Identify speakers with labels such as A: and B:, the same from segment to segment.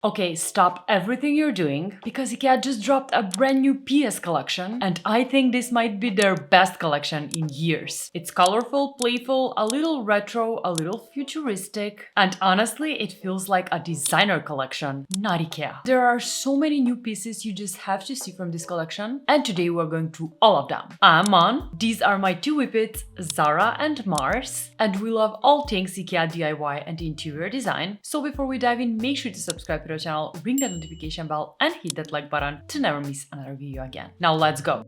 A: Okay, stop everything you're doing because IKEA just dropped a brand new PS collection and I think this might be their best collection in years. It's colorful, playful, a little retro, a little futuristic, and honestly it feels like a designer collection, not IKEA. There are so many new pieces you just have to see from this collection and today we're going through all of them. I'm Mon, these are my two whippets, Zara and Mars, and we love all things IKEA DIY and interior design, so before we dive in, make sure to subscribe to the channel, ring that notification bell and hit that like button to never miss another video again. Now let's go!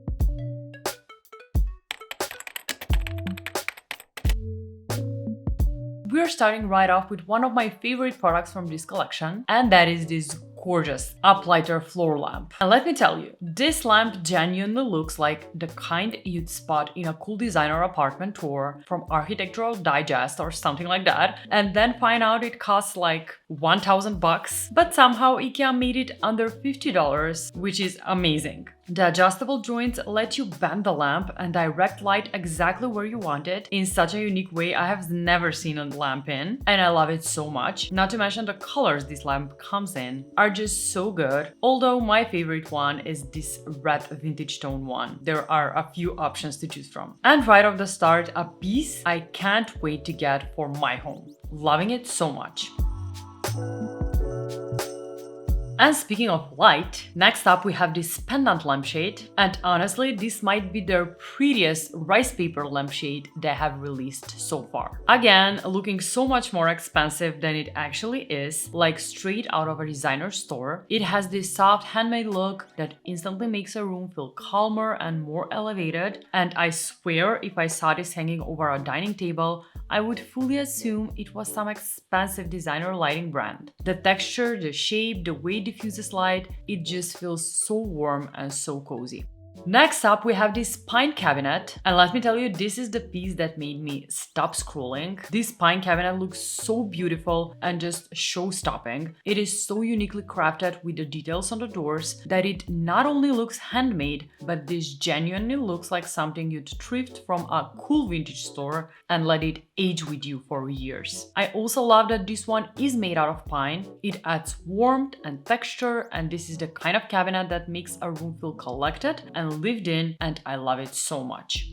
A: We're starting right off with one of my favorite products from this collection, and that is this gorgeous uplighter floor lamp. And let me tell you, this lamp genuinely looks like the kind you'd spot in a cool designer apartment tour from Architectural Digest or something like that, and then find out it costs like 1,000 bucks, but somehow IKEA made it under $50, which is amazing. The adjustable joints let you bend the lamp and direct light exactly where you want it in such a unique way I have never seen a lamp in, and I love it so much. Not to mention the colors this lamp comes in are just so good, although my favorite one is this red vintage tone one. There are a few options to choose from. And right off the start, a piece I can't wait to get for my home. Loving it so much. And speaking of light, next up we have this Pendant lampshade, and honestly this might be their prettiest rice paper lampshade they have released so far. Again, looking so much more expensive than it actually is, like straight out of a designer store. It has this soft handmade look that instantly makes a room feel calmer and more elevated, and I swear if I saw this hanging over a dining table, I would fully assume it was some expensive designer lighting brand. The texture, the shape, the way it diffuses light, it just feels so warm and so cozy. Next up, we have this pine cabinet, and let me tell you, this is the piece that made me stop scrolling. This pine cabinet looks so beautiful and just show-stopping. It is so uniquely crafted with the details on the doors that it not only looks handmade, but this genuinely looks like something you'd thrift from a cool vintage store and let it age with you for years. I also love that this one is made out of pine. It adds warmth and texture, and this is the kind of cabinet that makes a room feel collected and lived in, and I love it so much.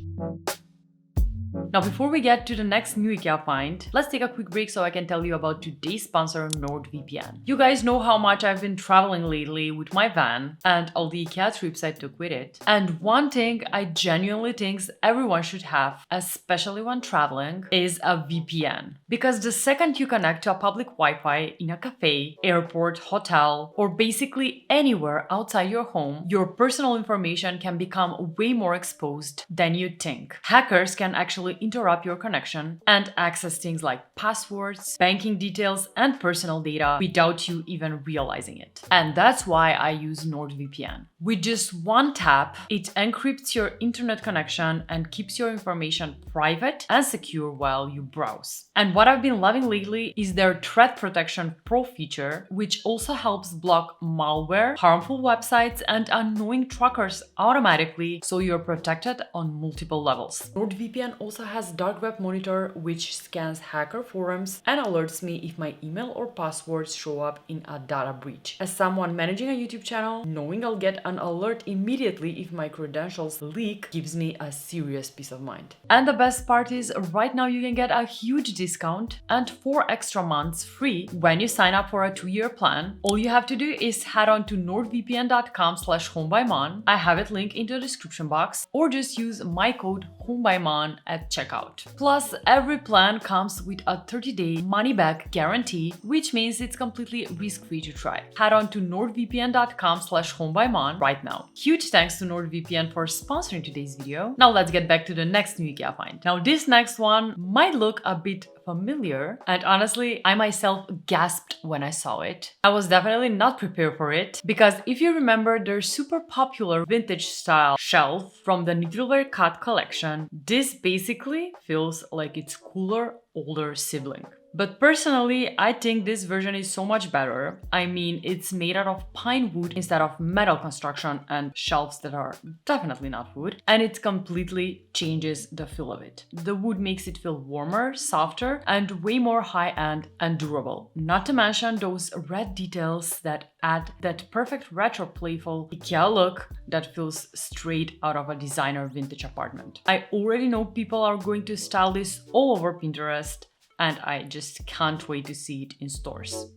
A: Now, before we get to the next new IKEA find, let's take a quick break so I can tell you about today's sponsor, NordVPN. You guys know how much I've been traveling lately with my van and all the IKEA trips I took with it. And one thing I genuinely think everyone should have, especially when traveling, is a VPN. Because the second you connect to a public Wi-Fi in a cafe, airport, hotel, or basically anywhere outside your home, your personal information can become way more exposed than you'd think. Hackers can actually interrupt your connection and access things like passwords, banking details, and personal data without you even realizing it. And that's why I use NordVPN. With just one tap, it encrypts your internet connection and keeps your information private and secure while you browse. And what I've been loving lately is their Threat Protection Pro feature, which also helps block malware, harmful websites, and annoying trackers automatically, so you're protected on multiple levels. NordVPN also has Dark Web Monitor, which scans hacker forums and alerts me if my email or passwords show up in a data breach. As someone managing a YouTube channel, knowing I'll get an alert immediately if my credentials leak gives me a serious peace of mind. And the best part is, right now you can get a huge discount and 4 extra months free when you sign up for a 2-year plan. All you have to do is head on to nordvpn.com/homebymon. I have it linked in the description box, or just use my code homebymon at checkout. Plus, every plan comes with a 30-day money-back guarantee, which means it's completely risk-free to try. Head on to nordvpn.com/homebymon right now. Huge thanks to NordVPN for sponsoring today's video. Now let's get back to the next new IKEA find. Now this next one might look a bit familiar, and honestly, I myself gasped when I saw it. I was definitely not prepared for it, because if you remember their super popular vintage style shelf from the Knitwear Cut collection, this basically feels like its cooler, older sibling. But personally, I think this version is so much better. I mean, it's made out of pine wood instead of metal construction and shelves that are definitely not wood, and it completely changes the feel of it. The wood makes it feel warmer, softer, and way more high-end and durable. Not to mention those red details that add that perfect retro playful IKEA look that feels straight out of a designer vintage apartment. I already know people are going to style this all over Pinterest, and I just can't wait to see it in stores.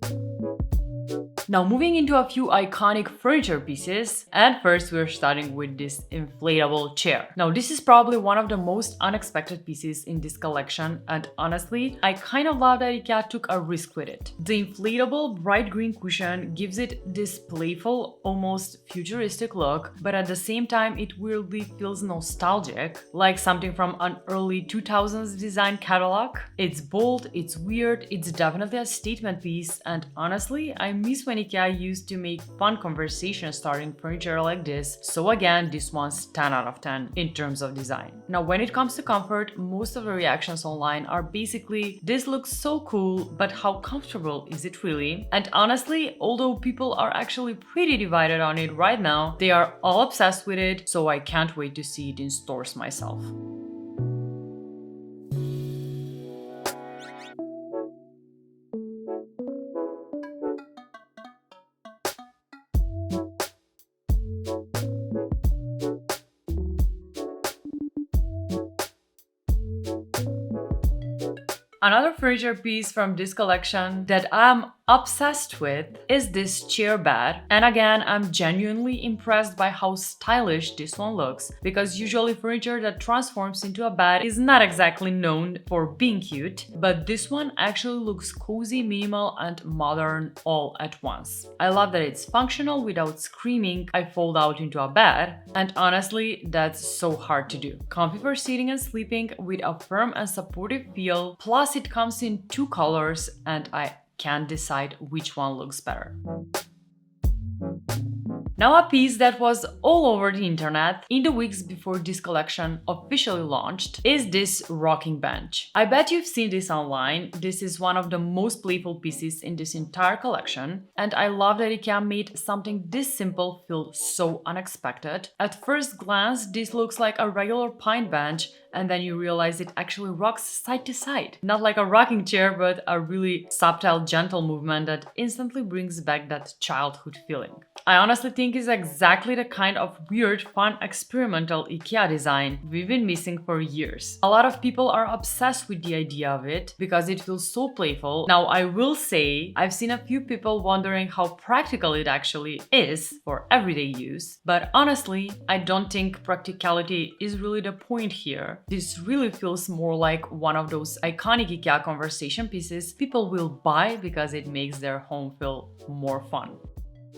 A: Now moving into a few iconic furniture pieces, and first we're starting with this inflatable chair. Now this is probably one of the most unexpected pieces in this collection, and honestly, I kind of love that IKEA took a risk with it. The inflatable bright green cushion gives it this playful, almost futuristic look, but at the same time it weirdly feels nostalgic, like something from an early 2000s design catalog. It's bold, it's weird, it's definitely a statement piece, and honestly, I miss when IKEA used to make fun conversation starting furniture like this, so again, this one's 10 out of 10 in terms of design. Now when it comes to comfort, most of the reactions online are basically, this looks so cool, but how comfortable is it really? And honestly, although people are actually pretty divided on it right now, they are all obsessed with it, so I can't wait to see it in stores myself. Another furniture piece from this collection that I'm obsessed with is this chair bed, and again I'm genuinely impressed by how stylish this one looks, because usually furniture that transforms into a bed is not exactly known for being cute, but this one actually looks cozy, minimal, and modern all at once. I love that it's functional without screaming I fold out into a bed, and honestly that's so hard to do. Comfy for sitting and sleeping with a firm and supportive feel, plus it comes in two colors and I can't decide which one looks better. Now a piece that was all over the internet in the weeks before this collection officially launched is this rocking bench. I bet you've seen this online. This is one of the most playful pieces in this entire collection, and I love that IKEA made something this simple feel so unexpected. At first glance, this looks like a regular pine bench, and then you realize it actually rocks side to side. Not like a rocking chair, but a really subtle, gentle movement that instantly brings back that childhood feeling. I honestly think it's exactly the kind of weird, fun, experimental IKEA design we've been missing for years. A lot of people are obsessed with the idea of it because it feels so playful. Now, I will say, I've seen a few people wondering how practical it actually is for everyday use, but honestly, I don't think practicality is really the point here. This really feels more like one of those iconic IKEA conversation pieces people will buy because it makes their home feel more fun.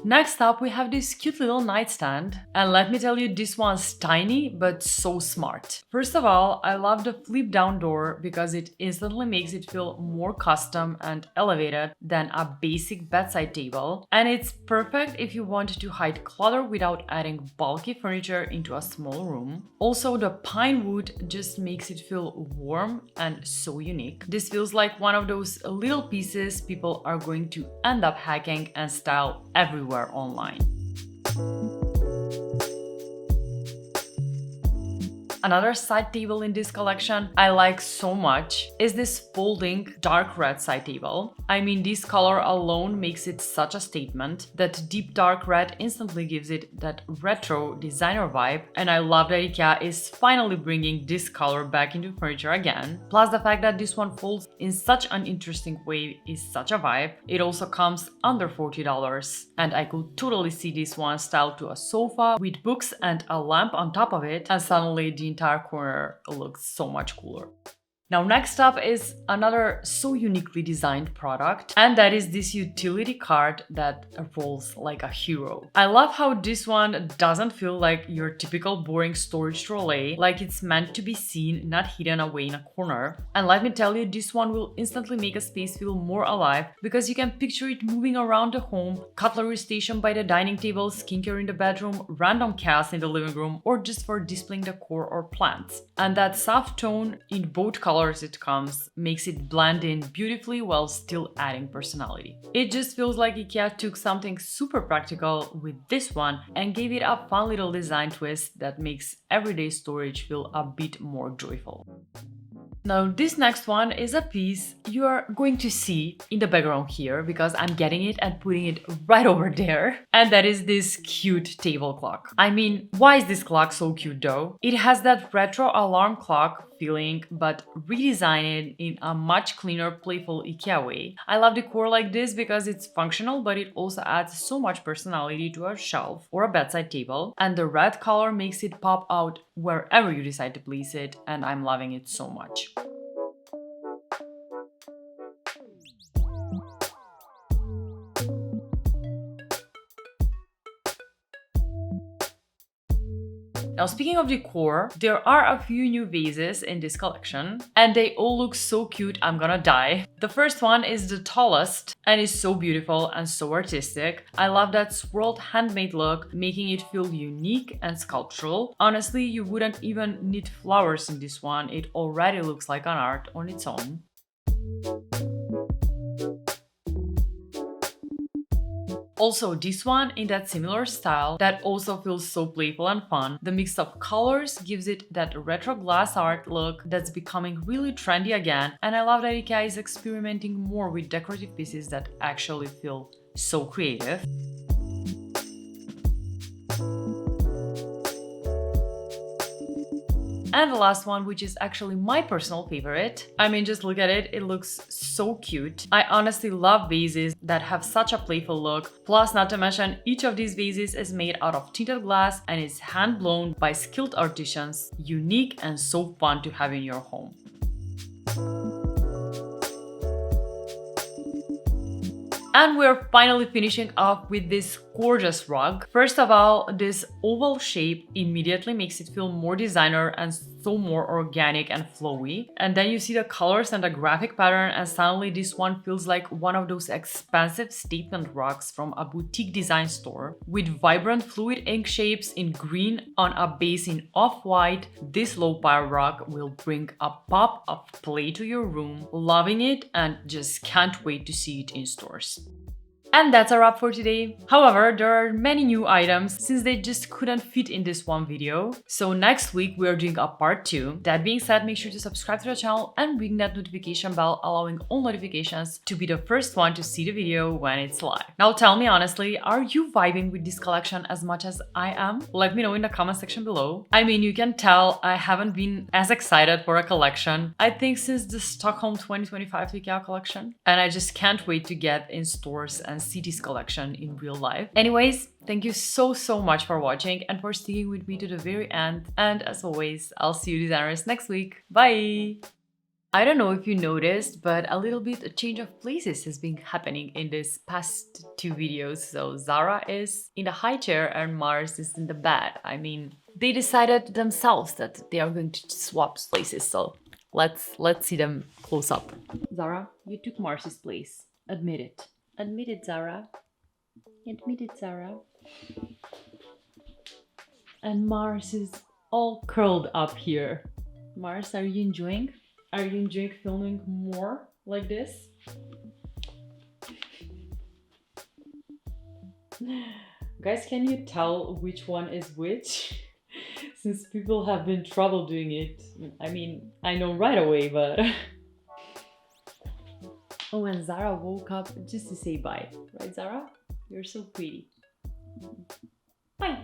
A: Next up, we have this cute little nightstand, and let me tell you, this one's tiny but so smart. First of all, I love the flip down door because it instantly makes it feel more custom and elevated than a basic bedside table, and it's perfect if you want to hide clutter without adding bulky furniture into a small room. Also, the pine wood just makes it feel warm and so unique. This feels like one of those little pieces people are going to end up hacking and style everywhere online. Another side table in this collection I like so much is this folding dark red side table. I mean, this color alone makes it such a statement. That deep dark red instantly gives it that retro designer vibe, and I love that IKEA is finally bringing this color back into furniture again. Plus the fact that this one folds in such an interesting way is such a vibe. It also comes under $40, and I could totally see this one styled to a sofa with books and a lamp on top of it, and suddenly the entire corner looks so much cooler. Now next up is another so uniquely designed product, and that is this utility cart that rolls like a hero. I love how this one doesn't feel like your typical boring storage trolley, like it's meant to be seen, not hidden away in a corner. And let me tell you, this one will instantly make a space feel more alive because you can picture it moving around the home, cutlery station by the dining table, skincare in the bedroom, random chaos in the living room, or just for displaying decor or plants. And that soft tone in both colors colors it comes makes it blend in beautifully while still adding personality. It just feels like IKEA took something super practical with this one and gave it a fun little design twist that makes everyday storage feel a bit more joyful. Now this next one is a piece you are going to see in the background here because I'm getting it and putting it right over there. And that is this cute table clock. I mean, why is this clock so cute though? It has that retro alarm clock feeling but redesigned in a much cleaner, playful IKEA way. I love decor like this because it's functional but it also adds so much personality to a shelf or a bedside table, and the red color makes it pop out wherever you decide to place it, and I'm loving it so much. Now, speaking of decor, there are a few new vases in this collection, and they all look so cute, I'm gonna die. The first one is the tallest and is so beautiful and so artistic. I love that swirled handmade look, making it feel unique and sculptural. Honestly, you wouldn't even need flowers in this one, it already looks like an art on its own. Also, this one in that similar style that also feels so playful and fun. The mix of colors gives it that retro glass art look that's becoming really trendy again, and I love that IKEA is experimenting more with decorative pieces that actually feel so creative. And the last one, which is actually my personal favorite. I mean, just look at it, it looks so cute. I honestly love vases that have such a playful look. Plus, not to mention, each of these vases is made out of tinted glass and is hand blown by skilled artisans. Unique and so fun to have in your home. And we're finally finishing off with this gorgeous rug. First of all, this oval shape immediately makes it feel more designer and so more organic and flowy. And then you see the colors and the graphic pattern, and suddenly this one feels like one of those expensive statement rugs from a boutique design store. With vibrant fluid ink shapes in green on a base in off-white, this low-pile rug will bring a pop of play to your room. Loving it and just can't wait to see it in stores. And that's a wrap for today. However, there are many new items since they just couldn't fit in this one video. So next week we are doing a part 2. That being said, make sure to subscribe to the channel and ring that notification bell, allowing all notifications to be the first one to see the video when it's live. Now tell me honestly, are you vibing with this collection as much as I am? Let me know in the comment section below. I mean, you can tell I haven't been as excited for a collection, I think, since the Stockholm 2025 IKEA collection. And I just can't wait to get in stores and see this collection in real life. Anyways, thank you so much for watching and for sticking with me to the very end. And as always, I'll see you designers next week. Bye! I don't know if you noticed, but a little bit a change of places has been happening in this past 2 videos. So Zara is in the high chair and Mars is in the bed. I mean, they decided themselves that they are going to swap places. So let's see them close up. Zara, you took Mars's place. Admit it. Admit it, Zara. Admit it, Zara. And Mars is all curled up here. Mars, are you enjoying? Are you enjoying filming more like this? Guys, can you tell which one is which? Since people have been trouble doing it. I mean, I know right away, but... Oh, and Zara woke up just to say bye. Right, Zara? You're so pretty. Bye!